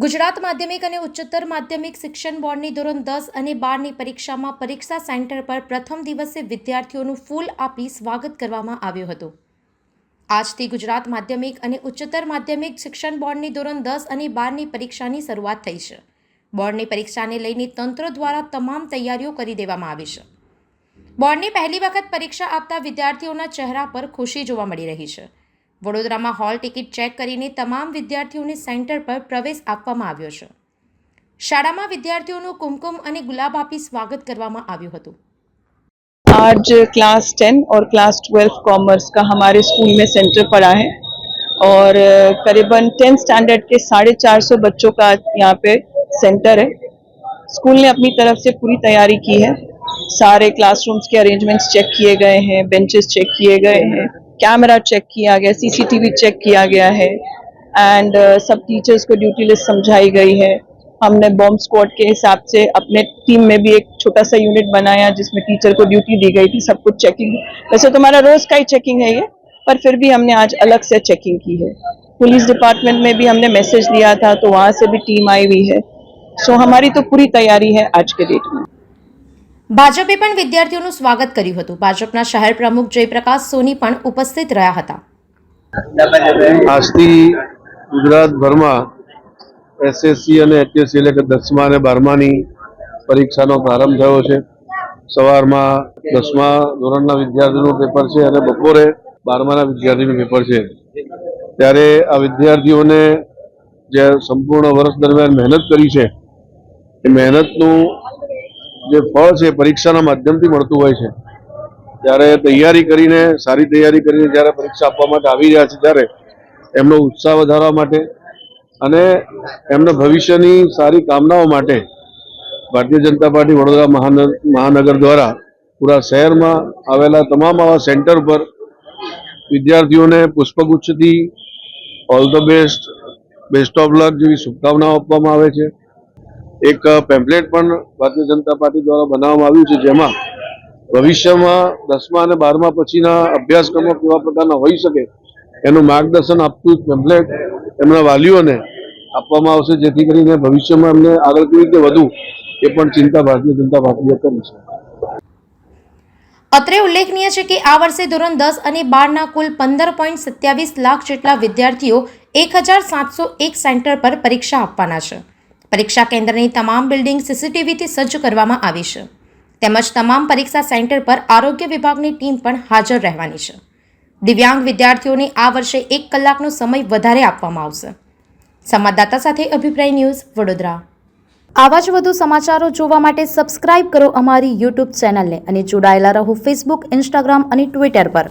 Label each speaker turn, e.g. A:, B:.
A: ગુજરાત માધ્યમિક અને ઉચ્ચતર માધ્યમિક શિક્ષણ બોર્ડની ધોરણ 10 અને 12ની પરીક્ષામાં પરીક્ષા સેન્ટર પર પ્રથમ દિવસે વિદ્યાર્થીઓનું ફૂલ આપી સ્વાગત કરવામાં આવ્યું હતું। આજથી ગુજરાત માધ્યમિક અને ઉચ્ચતર માધ્યમિક શિક્ષણ બોર્ડની ધોરણ 10 અને 12ની પરીક્ષાની શરૂઆત થઈ છે। બોર્ડની પરીક્ષાને લઈને તંત્ર દ્વારા તમામ તૈયારીઓ કરી દેવામાં આવી છે। બોર્ડની પહેલી વખત પરીક્ષા આપતા વિદ્યાર્થીઓના ચહેરા પર ખુશી જોવા મળી રહી છે। વડોદરામાં હોલ ટિકિટ ચેક કરીને તમામ વિદ્યાર્થીઓને સેન્ટર પર પ્રવેશ આપવામાં આવ્યો છે। શાળામાં વિદ્યાર્થીઓનું કુમકુમ અને ગુલાબ આપી સ્વાગત કરવામાં આવ્યું હતું।
B: आज क्लास 10 और क्लास 12 कॉमर्स का हमारे स्कूल में सेंटर पड़ा है और करीबन 10 स्टैंडर्ड के 450 बच्चों का यहाँ पे सेंटर है। स्कूल ने अपनी तरफ से पूरी तैयारी की है। सारे क्लासरूम्स के अरेंजमेंट्स चेक किए गए हैं, बेंचेस चेक किए गए हैं, कैमरा चेक किया गया, सीसीटीवी चेक किया गया है एंड सब टीचर्स को ड्यूटी लिस्ट समझाई गई है। हमने बॉम्ब स्क्वाड के हिसाब से अपने टीम में भी एक छोटा सा यूनिट बनाया जिसमें टीचर को ड्यूटी दी गई थी। सब कुछ चेकिंग, वैसे तो हमारा रोज का ही चेकिंग है ये, पर फिर भी हमने आज अलग से चेकिंग की है। पुलिस डिपार्टमेंट में भी हमने मैसेज दिया था तो वहाँ से भी टीम आई हुई है। सो हमारी तो पूरी तैयारी है आज के डेट में।
A: ભાજપે પણ વિદ્યાર્થીઓનું સ્વાગત કર્યું હતું। ભાજપના શહેર પ્રમુખ જયપ્રકાશ સોની પણ ઉપસ્થિત રહ્યા હતા।
C: આજથી ગુજરાતભરમાં એસએસસી અને એચએસસી એટલે કે 10મા અને 12માની પરીક્ષાનો પ્રારંભ થયો છે। સવારમાં 10મા ધોરણના વિદ્યાર્થીનું પેપર છે અને બપોરે 12માના વિદ્યાર્થીનું પેપર છે। ત્યારે આ વિદ્યાર્થીઓને જે સંપૂર્ણ વર્ષ દરમિયાન મહેનત કરી છે એ મહેનતનું જે ફળ છે પરીક્ષાના માધ્યમથી મળતું હોય છે। ત્યારે તૈયારી કરીને સારી તૈયારી કરીને જ્યારે પરીક્ષા આપવા માટે આવી રહ્યા છે ત્યારે એમનો ઉત્સાહ વધારવા માટે અને એમના ભવિષ્યની સારી કામનાઓ માટે ભારતીય जनता पार्टी વડોદરા મહાનગર દ્વારા પૂરા શહેરમાં આવેલા તમામ આવા સેન્ટર પર વિદ્યાર્થીઓને પુષ્પગુચ્છથી all the best of luck જેવી શુભકામનાઓ આપવામાં આવે છે। એક પેમ્પલેટ પણ ભારતીય जनता पार्टी દ્વારા બનાવવામાં આવ્યું છે જેમાં ભવિષ્યમાં 10મા અને 12મા પછીના અભ્યાસક્રમો કેવા પ્રકારના હોઈ શકે એનું માર્ગદર્શન આપતું પેમ્પલેટ એમના વાલીઓને આપવામાં આવશે જેથી કરીને ભવિષ્યમાં એમને આગળ કેવી રીતે વધવું એ પણ ચિંતા ભારતીય जनता પાર્ટીએ કરી છે।
A: અત્રે ઉલ્લેખનીય છે કે આ વર્ષે ધોરણ 10 અને 12ના કુલ 15.27 લાખ જેટલા વિદ્યાર્થીઓ 1701 સેન્ટર પર પરીક્ષા આપવાના છે। પરીક્ષા કેન્દ્રની તમામ બિલ્ડિંગ સીસીટીવીથી સજ્જ કરવામાં આવી છે તેમજ તમામ પરીક્ષા સેન્ટર પર આરોગ્ય વિભાગની ટીમ પણ હાજર રહેવાની છે। દિવ્યાંગ વિદ્યાર્થીઓને આ વર્ષે 1 કલાકનો સમય વધારે આપવામાં આવશે। સંવાદદાતા સાથે અભિપ્રાય ન્યૂઝ વડોદરા। આવા જ વધુ સમાચારો જોવા માટે સબસ્ક્રાઇબ કરો અમારી યુટ્યુબ ચેનલને અને જોડાયેલા રહો ફેસબુક, ઇન્સ્ટાગ્રામ અને ટ્વિટર પર।